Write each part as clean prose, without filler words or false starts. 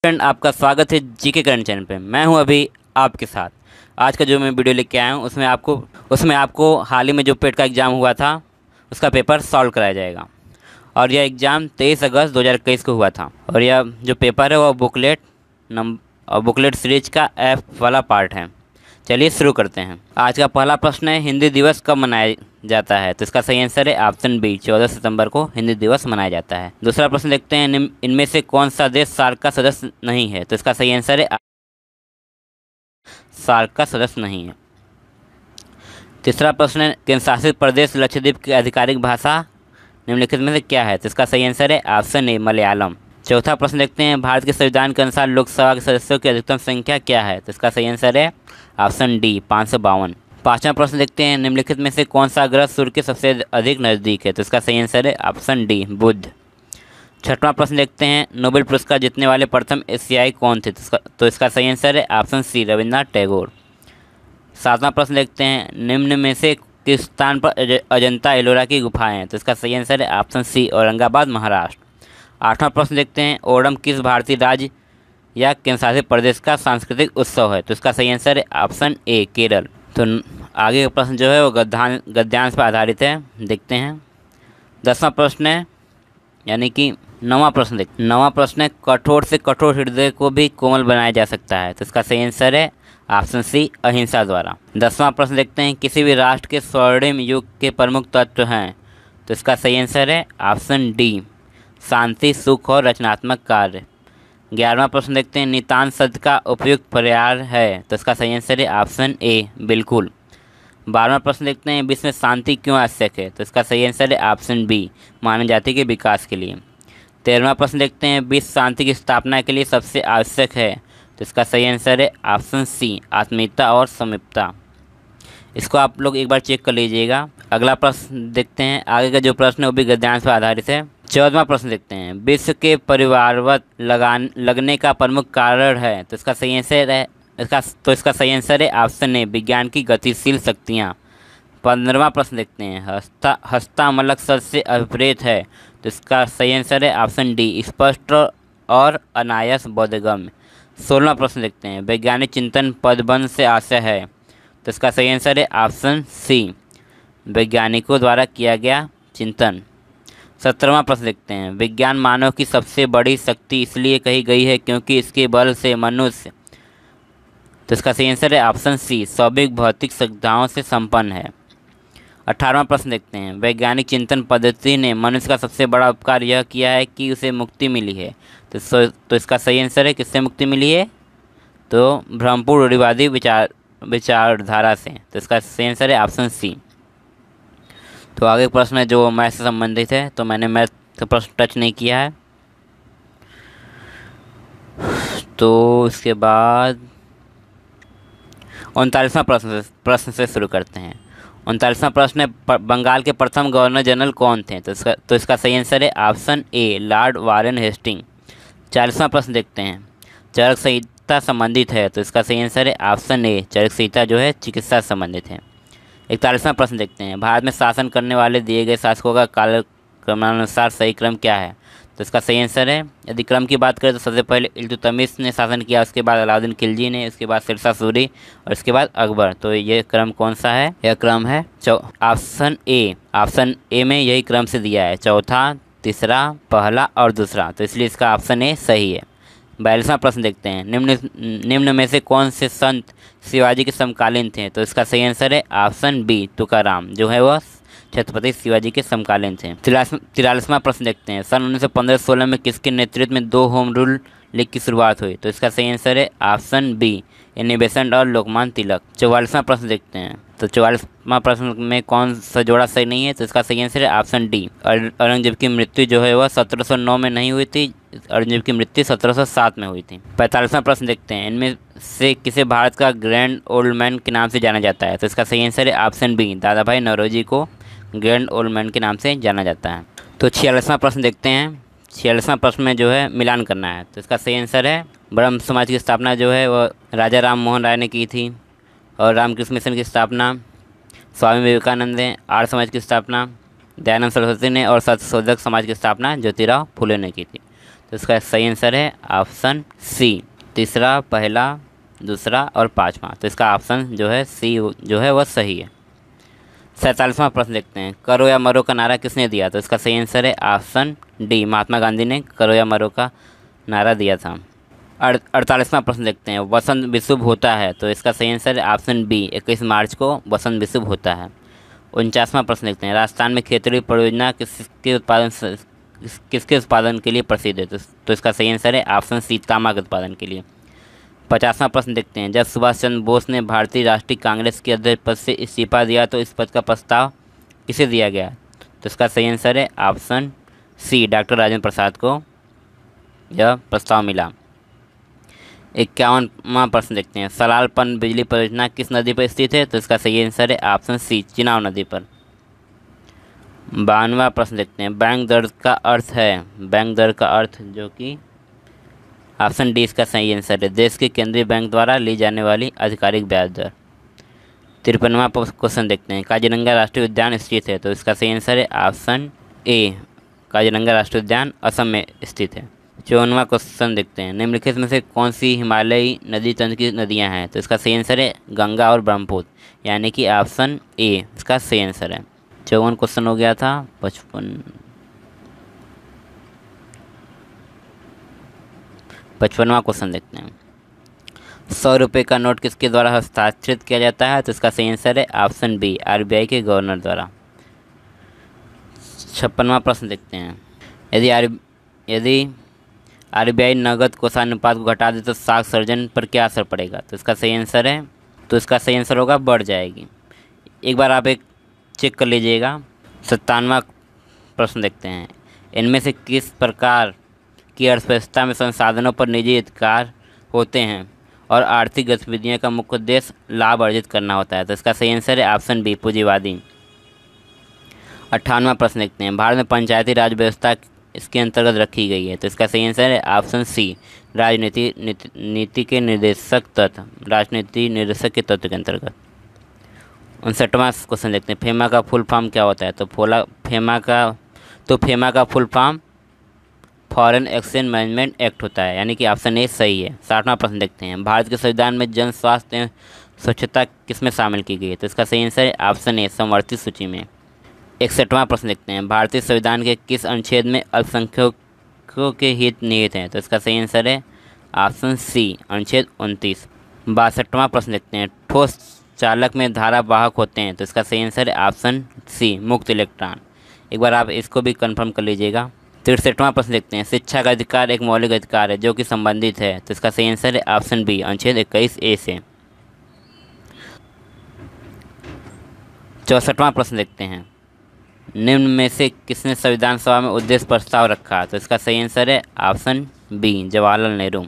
Friend, आपका स्वागत है जीके करंट चैनल पे। मैं हूं अभी आपके साथ। आज का जो मैं वीडियो लेके आया हूं उसमें आपको हाल ही में जो पेट का एग्ज़ाम हुआ था उसका पेपर सॉल्व कराया जाएगा। और यह एग्ज़ाम 23 अगस्त 2021 को हुआ था। और यह जो पेपर है वह बुकलेट सीरीज का एफ वाला पार्ट है। चलिए शुरू करते हैं। आज का पहला प्रश्न है, हिंदी दिवस कब मनाया जाता है? तो इसका सही आंसर है ऑप्शन बी, 14 सितंबर को हिंदी दिवस मनाया जाता है। दूसरा प्रश्न देखते हैं, इनमें से कौन सा देश सार्क का सदस्य नहीं है? तो इसका सही आंसर है सार्क का सदस्य नहीं है। तीसरा प्रश्न है, केंद्र शासित प्रदेश लक्षद्वीप की आधिकारिक भाषा निम्नलिखित में से क्या है? तो इसका सही आंसर है ऑप्शन ए, मलयालम। चौथा प्रश्न देखते हैं, भारत के संविधान के अनुसार लोकसभा के सदस्यों की अधिकतम संख्या क्या है? तो इसका सही आंसर है ऑप्शन डी, 552। पांचवा प्रश्न देखते हैं, निम्नलिखित में से कौन सा ग्रह सूर्य के सबसे अधिक नज़दीक है? तो इसका सही आंसर है ऑप्शन डी, बुध। छठवां प्रश्न देखते हैं, नोबेल पुरस्कार जीतने वाले प्रथम एशियाई कौन थे? तो इसका सही आंसर है ऑप्शन सी, रविन्द्रनाथ टैगोर। सातवां प्रश्न देखते हैं, निम्न में से किस स्थान पर अजंता एलोरा की गुफाएं हैं? तो इसका सही आंसर है ऑप्शन सी, औरंगाबाद, महाराष्ट्र। आठवां प्रश्न देखते हैं, ओणम किस भारतीय राज्य या केंद्रशासित प्रदेश का सांस्कृतिक उत्सव है? तो इसका सही आंसर है ऑप्शन ए, केरल। तो आगे का प्रश्न जो है वो गद्यांश पर आधारित है, देखते हैं। 10वां प्रश्न है, यानी कि नौवां प्रश्न है, कठोर से कठोर हृदय को भी कोमल बनाया जा सकता है? तो इसका सही आंसर है ऑप्शन सी, अहिंसा द्वारा। 10वां प्रश्न देखते हैं, किसी भी राष्ट्र के स्वर्णिम युग के प्रमुख तत्व हैं? तो इसका सही आंसर है ऑप्शन डी, शांति, सुख और रचनात्मक कार्य। 11वां प्रश्न देखते हैं, नितांत शब्द का उपयुक्त पर्याय है? तो इसका सही आंसर है ऑप्शन ए, बिल्कुल। 12वां प्रश्न देखते हैं, विश्व में शांति क्यों आवश्यक है? तो इसका सही आंसर है ऑप्शन बी, मानव जाति के विकास के लिए। 13वां प्रश्न देखते हैं, विश्व शांति की स्थापना के लिए सबसे आवश्यक है? तो इसका सही आंसर है ऑप्शन सी, आत्मीयता और समीपता। इसको आप लोग एक बार चेक कर लीजिएगा। अगला प्रश्न देखते हैं, आगे का जो प्रश्न है वो भी गद्यांश पर आधारित है। 14वां प्रश्न देखते हैं, विश्व के परिवारवत लगने का प्रमुख कारण है? तो इसका सही आंसर है इसका सही आंसर है ऑप्शन ए, विज्ञान की गतिशील शक्तियाँ। 15वां प्रश्न देखते हैं, हस्तामलक शब्द से अभिप्रेत है? तो इसका सही आंसर है ऑप्शन डी, स्पष्ट और अनायास बोधगम्य। 16वां प्रश्न देखते हैं, वैज्ञानिक चिंतन पदबंध से आशय है? तो इसका सही आंसर है ऑप्शन सी, वैज्ञानिकों द्वारा किया गया चिंतन। 17वां प्रश्न देखते हैं, विज्ञान मानव की सबसे बड़ी शक्ति इसलिए कही गई है क्योंकि इसके बल से मनुष्य? तो इसका सही आंसर है ऑप्शन सी, स्वाभाविक भौतिक सुविधाओं से संपन्न है। 18वां प्रश्न देखते हैं, वैज्ञानिक चिंतन पद्धति ने मनुष्य का सबसे बड़ा उपकार यह किया है कि उसे मुक्ति मिली है? तो इसका सही आंसर है, किससे मुक्ति मिली है? तो भ्रमपूर्ण रूढ़िवादी विचारधारा से। तो इसका सही आंसर है ऑप्शन सी। तो आगे प्रश्न है जो मैथ से संबंधित है, तो मैंने मैथ का प्रश्न टच नहीं किया है। तो इसके बाद 39वां प्रश्न से शुरू करते हैं। 39वां प्रश्न है, बंगाल के प्रथम गवर्नर जनरल कौन थे? तो इसका सही आंसर है option A, Lord Warren Hasting. 40वां प्रश्न देखते हैं, चरक संहिता संबंधित है? तो इसका सही आंसर है ऑप्शन ए, चरक संहिता जो है चिकित्सा संबंधित है। 41वां प्रश्न देखते हैं, भारत में शासन करने वाले दिए गए शासकों का कालक्रमानुसार सही क्रम क्या है? तो इसका सही आंसर है, यदि क्रम की बात करें तो सबसे पहले इल्तुतमिश ने शासन किया, उसके बाद अलाउद्दीन खिलजी ने, उसके बाद शेरशाह सूरी और उसके बाद अकबर। तो ये क्रम कौन सा है? यह क्रम है ऑप्शन ए में यही क्रम से दिया है, चौथा, तीसरा, पहला और दूसरा। तो इसलिए इसका ऑप्शन ए सही है। 42वां प्रश्न देखते हैं, निम्न में से कौन से संत शिवाजी के समकालीन थे? तो इसका सही आंसर है ऑप्शन बी, तुकाराम, जो है वह छत्रपति शिवाजी के समकालीन थे। 43वां प्रश्न देखते हैं, सन 1915-16 में किसके नेतृत्व में 2 होम रूल लीग की शुरुआत हुई? तो इसका सही आंसर है ऑप्शन बी, एनी बेसेंट और लोकमान्य तिलक। 44वां प्रश्न देखते हैं, तो 44वां प्रश्न में कौन सा जोड़ा सही नहीं है? तो इसका सही आंसर है ऑप्शन डी, औरंगजेब की मृत्यु जो है वह 1709 में नहीं हुई थी, औरंगजेब की मृत्यु 1707 में हुई थी। 45वां प्रश्न देखते हैं, इनमें से किसे भारत का ग्रैंड ओल्ड मैन के नाम से जाना जाता है? तो इसका सही आंसर है ऑप्शन बी, दादा भाई नौरोजी को ग्रैंड ओल्ड मैन के नाम से जाना जाता है। तो 46वां प्रश्न देखते हैं, 46वां प्रश्न में जो है मिलान करना है। तो इसका सही आंसर है, ब्रह्म समाज की स्थापना जो है वह राजा राम मोहन राय ने की थी, और रामकृष्ण मिशन की स्थापना स्वामी विवेकानंद ने, आर्य समाज की स्थापना दयानंद सरस्वती ने, और सत्यशोधक समाज की स्थापना ज्योतिराव फुले ने की थी। तो इसका सही आंसर है ऑप्शन सी। तीसरा, पहला, दूसरा और पाँचवा, तो इसका ऑप्शन जो है सी जो है वह सही है। 47वां प्रश्न देखते हैं, करो या मरो का नारा किसने दिया? तो इसका सही आंसर है ऑप्शन डी, महात्मा गांधी ने करो या मरो का नारा दिया था। 48वां प्रश्न देखते हैं, वसंत विषुव होता है? तो इसका सही आंसर है ऑप्शन बी, 21 मार्च को वसंत विषुव होता है। 49वां प्रश्न देखते हैं, राजस्थान में खेतड़ी परियोजना किसके उत्पादन के लिए प्रसिद्ध है? तो इसका सही आंसर है ऑप्शन सी, तांबा के उत्पादन के लिए। 50वां प्रश्न देखते हैं, जब सुभाष चंद्र बोस ने भारतीय राष्ट्रीय कांग्रेस के अध्यक्ष पद से इस्तीफा दिया तो इस पद का प्रस्ताव किसे दिया गया? तो इसका सही आंसर है ऑप्शन सी, डॉक्टर राजेंद्र प्रसाद को यह प्रस्ताव मिला। 51वां प्रश्न देखते हैं, सलाल पन बिजली परियोजना किस नदी पर स्थित है? तो इसका सही आंसर है ऑप्शन सी, चिनाब नदी पर। 52वां प्रश्न देखते हैं, बैंक दर का अर्थ है? बैंक दर का अर्थ जो कि ऑप्शन डी इसका सही आंसर है, देश के केंद्रीय बैंक द्वारा ली जाने वाली आधिकारिक ब्याज दर। 53वां क्वेश्चन देखते हैं, काजीरंगा राष्ट्रीय उद्यान स्थित है? तो इसका सही आंसर है ऑप्शन ए, काजीरंगा राष्ट्रीय उद्यान असम में स्थित है। 54वां क्वेश्चन देखते हैं, निम्नलिखित में से कौन सी हिमालयी नदी तंत्र की नदियां हैं? तो इसका सही आंसर है गंगा और ब्रह्मपुत्र, यानी कि ऑप्शन ए इसका सही आंसर है। 54 क्वेश्चन हो गया था। 55वां क्वेश्चन देखते हैं, 100 रुपये का नोट किसके द्वारा हस्ताक्षरित किया जाता है? तो इसका सही आंसर है ऑप्शन बी, आरबीआई के गवर्नर द्वारा। 56वां प्रश्न देखते हैं, यदि आरबीआई नगद कोषानुपात को घटा दे तो साख सर्जन पर क्या असर पड़ेगा? तो इसका सही आंसर है, तो इसका सही आंसर होगा बढ़ जाएगी। एक बार आप एक चेक कर लीजिएगा। 57वां प्रश्न देखते हैं, इनमें से किस प्रकार की अर्थव्यवस्था में संसाधनों पर निजी अधिकार होते हैं और आर्थिक गतिविधियों का मुख्य उद्देश्य लाभ अर्जित करना होता है? तो इसका सही आंसर है ऑप्शन बी, पूंजीवादी। 58वां प्रश्न देखते हैं, भारत में पंचायती राज व्यवस्था इसके अंतर्गत रखी गई है? तो इसका सही आंसर है ऑप्शन सी, नीति के निर्देशक तत्व, राजनीति निर्देशक के तत्व के अंतर्गत। 59वां क्वेश्चन देखते हैं, फेमा का फुल फॉर्म क्या होता है? तो फेमा का full form foreign exchange management act होता है, यानी कि ऑप्शन ए सही है। 60वां प्रश्न देखते हैं, भारत के संविधान में जन स्वास्थ्य एवं स्वच्छता किसमें शामिल की गई है? तो इसका सही आंसर है ऑप्शन ए, संवर्धित सूची में। 61वां प्रश्न देखते हैं, भारतीय संविधान के किस अनुच्छेद में अल्पसंख्यकों के हित निहित हैं? तो इसका सही आंसर है ऑप्शन सी, अनुच्छेद 29। 62वां प्रश्न देखते हैं, ठोस चालक में धारा वाहक होते हैं? तो इसका सही आंसर है ऑप्शन सी, मुक्त इलेक्ट्रॉन। एक बार आप इसको भी कंफर्म कर लीजिएगा। 63वां प्रश्न देखते हैं, शिक्षा का अधिकार एक मौलिक अधिकार है जो कि संबंधित है? तो इसका सही आंसर है ऑप्शन बी, अनुच्छेद 21A से। 64वां प्रश्न देखते हैं, निम्न में से किसने संविधान सभा में उद्देश्य प्रस्ताव रखा? तो इसका सही आंसर है ऑप्शन बी, जवाहरलाल नेहरू।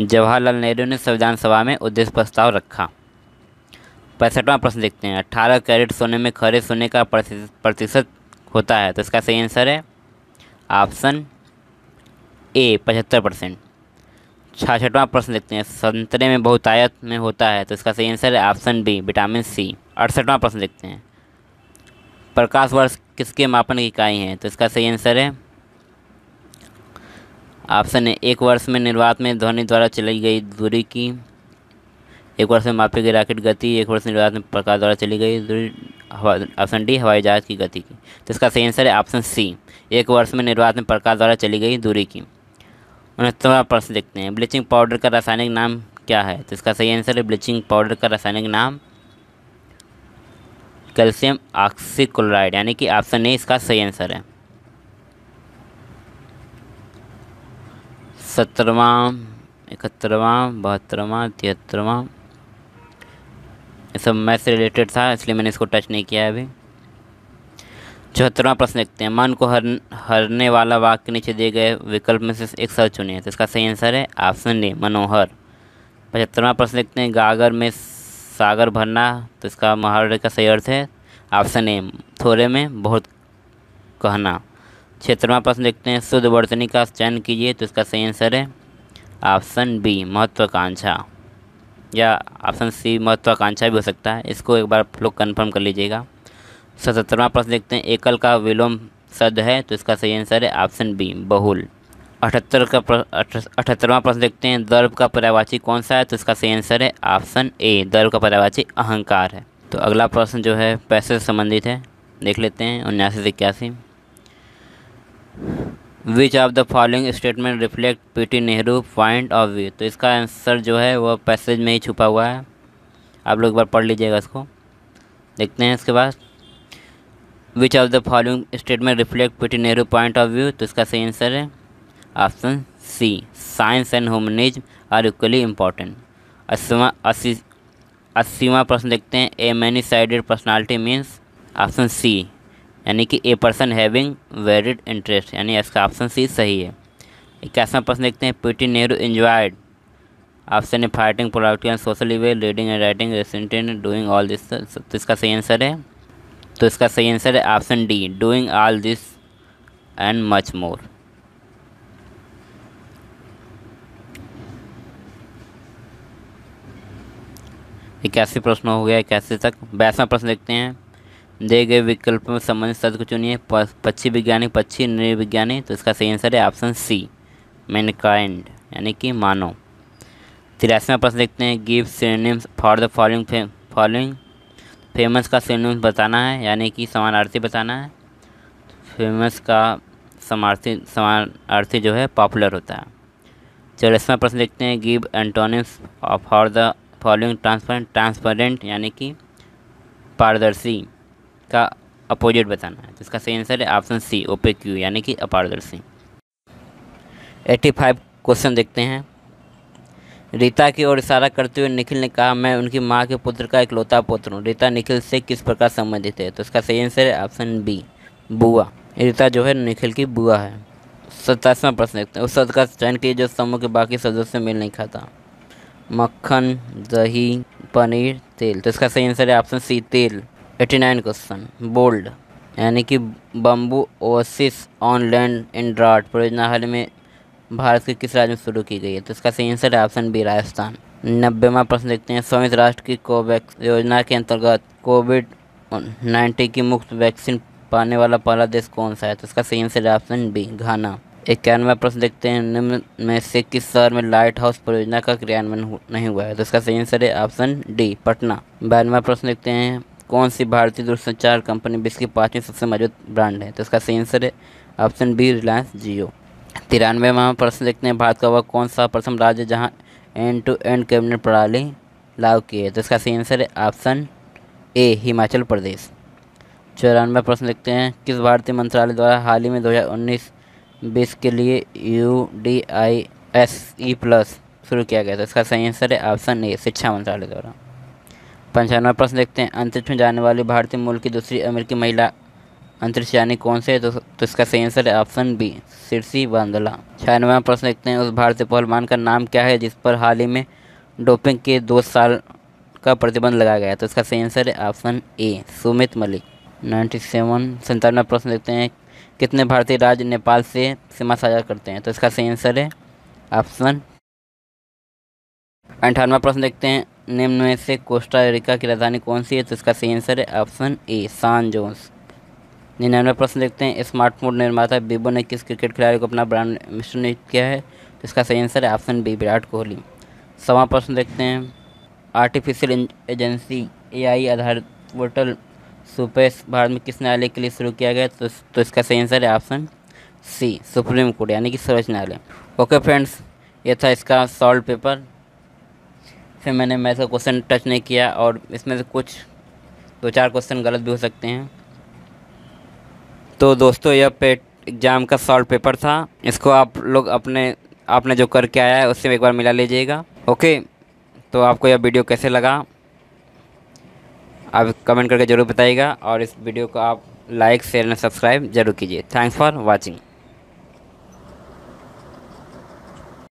जवाहरलाल नेहरू ने संविधान सभा में उद्देश्य प्रस्ताव रखा। 65वां प्रश्न देखते हैं, 18 कैरेट सोने में खरे सोने का प्रतिशत होता है? तो इसका सही आंसर है ऑप्शन ए, 75%। 66वां प्रश्न देखते हैं, संतरे में बहुतायत में होता है? तो इसका सही आंसर है ऑप्शन बी, विटामिन सी। 68वां प्रश्न देखते हैं, प्रकाश वर्ष किसके मापन की इकाई है? तो इसका सही आंसर है ऑप्शन ए, एक वर्ष में निर्वात में ध्वनि द्वारा चली गई दूरी की, एक वर्ष में मापी गई रॉकेट गति, एक वर्ष में निर्वात में प्रकाश द्वारा चली गई दूरी, ऑप्शन डी, हवाई जहाज की गति की। तो इसका सही आंसर है ऑप्शन सी, एक वर्ष में निर्वात में प्रकाश द्वारा चली गई दूरी की। 69वां प्रश्न देखते हैं, ब्लीचिंग पाउडर का रासायनिक नाम क्या है? तो इसका सही आंसर है ब्लीचिंग पाउडर का रासायनिक नाम कैल्शियम ऑक्सीक्लोराइड, यानी कि ऑप्शन ए इसका सही आंसर है। 70वां, 71वां, 72वां, 73वां, ये सब मैथ से रिलेटेड था इसलिए मैंने इसको टच नहीं किया है अभी। 74वां प्रश्न देखते हैं, मन को हरने वाला वाक्य के नीचे दिए गए विकल्प में से एक शब्द चुनिए? तो इसका सही आंसर है ऑप्शन ए, मनोहर। 75वां प्रश्न देखते हैं, गागर में सागर भरना? तो इसका मुहावरे का सही अर्थ है ऑप्शन ए, थोड़े में बहुत कहना। 76वां प्रश्न देखते हैं, शुद्ध वर्तनी का चयन कीजिए? तो इसका सही आंसर है ऑप्शन बी, महत्वाकांक्षा, या ऑप्शन सी महत्वाकांक्षा भी हो सकता है। इसको एक बार आप लोग कन्फर्म कर लीजिएगा। 77वां प्रश्न देखते हैं, एकल का विलोम शब्द है, तो इसका सही आंसर है ऑप्शन बी बहुल। 78वां प्रश्न देखते हैं, दर्भ का पर्यायवाची कौन सा है, तो इसका सही आंसर है ऑप्शन ए दर्भ का पर्यायवाची अहंकार है। तो अगला प्रश्न जो है पैसे से संबंधित है, देख लेते हैं 79 से 81। विच of the following statement reflect PT Nehru point of view, तो इसका आंसर जो है वह पैसेज में ही छुपा हुआ है, आप लोग एक बार पढ़ लीजिएगा इसको। देखते हैं इसके बाद, which of the following statement reflect PT Nehru point of view, तो इसका सही आंसर है option C science and humanism are equally important. 80वां प्रश्न देखते हैं, a many sided personality means, option C यानी कि a person having varied interest, यानी इसका ऑप्शन सी सही है। 81वां प्रश्न देखते हैं, PT Nehru enjoyed, option A fighting political social eval reading and writing resident doing all this, तो इसका सही आंसर है, तो इसका सही आंसर है option D doing all this and much more. इक्यासी प्रश्न हो गया 81 तक। 82वां प्रश्न देखते हैं, दिए गए विकल्प में संबंधित शब्द को चुनिए, पक्षी विज्ञानी, पक्षी नृविज्ञानी, तो इसका सही आंसर है ऑप्शन सी मैनकाइंड यानी कि मानव। 83वां प्रश्न देखते हैं, give synonyms for the following famous का सिनोनिम्स बताना है, यानी कि समानार्थी बताना है। फेमस का समानार्थी जो है पॉपुलर होता है। 84वां प्रश्न देखते हैं, give antonyms for the following transparent यानी कि पारदर्शी का अपोजिट बताना है, तो इसका सही आंसर है ऑप्शन सी ओपेक्यू यानी कि अपारदर्शी। 85 क्वेश्चन देखते हैं, रीता की ओर इशारा करते हुए निखिल ने कहा, मैं उनकी मां के पुत्र का इकलौता पुत्र हूँ, रीता निखिल से किस प्रकार संबंधित है, तो इसका सही आंसर है ऑप्शन बी बुआ। रीता जो है निखिल की बुआ है। 27वां प्रश्न देखते हैं, उस शब्द का चयन कीजिए जो समूह के बाकी सदस्यों से मेल नहीं खाता, मक्खन, दही, पनीर, तेल, तो इसका सही आंसर है ऑप्शन सी तेल। 89 क्वेश्चन, बोल्ड यानी कि bamboo Oasis on land in drought परियोजना हाल में भारत के किस राज्य में शुरू की गई है, तो इसका सही आंसर है ऑप्शन बी राजस्थान। 90वां प्रश्न देखते हैं, संयुक्त राष्ट्र की कोवैक्स योजना के अंतर्गत कोविड-19 की मुफ्त वैक्सीन पाने वाला पहला देश कौन सा है, तो इसका सही आंसर है ऑप्शन बी घाना। 91वां प्रश्न देखते हैं, निम्न में से किस शहर में लाइट हाउस परियोजना का क्रियान्वयन नहीं हुआ है, तो इसका सही आंसर है ऑप्शन डी पटना। 92वां प्रश्न देखते हैं, कौन सी भारतीय दूरसंचार कंपनी विश्व की 5वीं सबसे मजबूत ब्रांड है, तो इसका सही आंसर है ऑप्शन बी रिलायंस जियो। 93वां प्रश्न देखते हैं, भारत का वह कौन सा प्रथम राज्य जहां एंड टू एंड कैबिनेट प्रणाली लागू की है, तो इसका सही आंसर है ऑप्शन ए हिमाचल प्रदेश। 94वां प्रश्न देखते हैं, किस भारतीय मंत्रालय द्वारा हाल ही में 2019-20 के लिए UDISE+ शुरू किया गया था, इसका सही आंसर है ऑप्शन ए शिक्षा मंत्रालय द्वारा। 95वां प्रश्न देखते हैं, अंतरिक्ष में जाने वाली भारतीय मूल की दूसरी अमेरिकी महिला अंतरिक्षयानी कौन से है, तो इसका सही आंसर है ऑप्शन बी शीर्षी बांदला। 96वां प्रश्न देखते हैं, उस भारतीय पहलवान का नाम क्या है जिस पर हाल ही में डोपिंग के 2 साल का प्रतिबंध लगाया गया, तो इसका सही आंसर है ऑप्शन ए सुमित मलिक। 97वां प्रश्न देखते हैं, कितने भारतीय राज्य नेपाल से सीमा साझा करते हैं, तो इसका सही आंसर है ऑप्शन। 98वां प्रश्न देखते हैं, निम्न में से कोस्टा रिका की राजधानी कौन सी है, तो इसका सही आंसर है ऑप्शन ए सान जोस। 99वां प्रश्न देखते हैं, स्मार्टफोन निर्माता वीवो ने किस क्रिकेट खिलाड़ी को अपना ब्रांड एम्बेसडर नियुक्त किया है, तो इसका सही आंसर है ऑप्शन बी विराट कोहली। 100वां प्रश्न देखते हैं, आर्टिफिशियल इंटेलिजेंस AI आधारित पोर्टल सुपेस भारत में किस न्यायालय के लिए शुरू किया गया, तो इसका सही आंसर है ऑप्शन सी सुप्रीम कोर्ट यानी कि सर्वोच्च न्यायालय। ओके फ्रेंड्स, ये था इसका सॉल्व पेपर। फिर मैंने मैथ का क्वेश्चन टच नहीं किया और इसमें से कुछ 2-4 क्वेश्चन गलत भी हो सकते हैं। तो दोस्तों, यह पेट एग्ज़ाम का सॉल्व पेपर था, इसको आप लोग आपने जो करके आया है उससे एक बार मिला लीजिएगा। ओके, तो आपको यह वीडियो कैसे लगा आप कमेंट करके ज़रूर बताइएगा और इस वीडियो को आप लाइक शेयर एंड सब्सक्राइब जरूर कीजिए। Thanks for watching.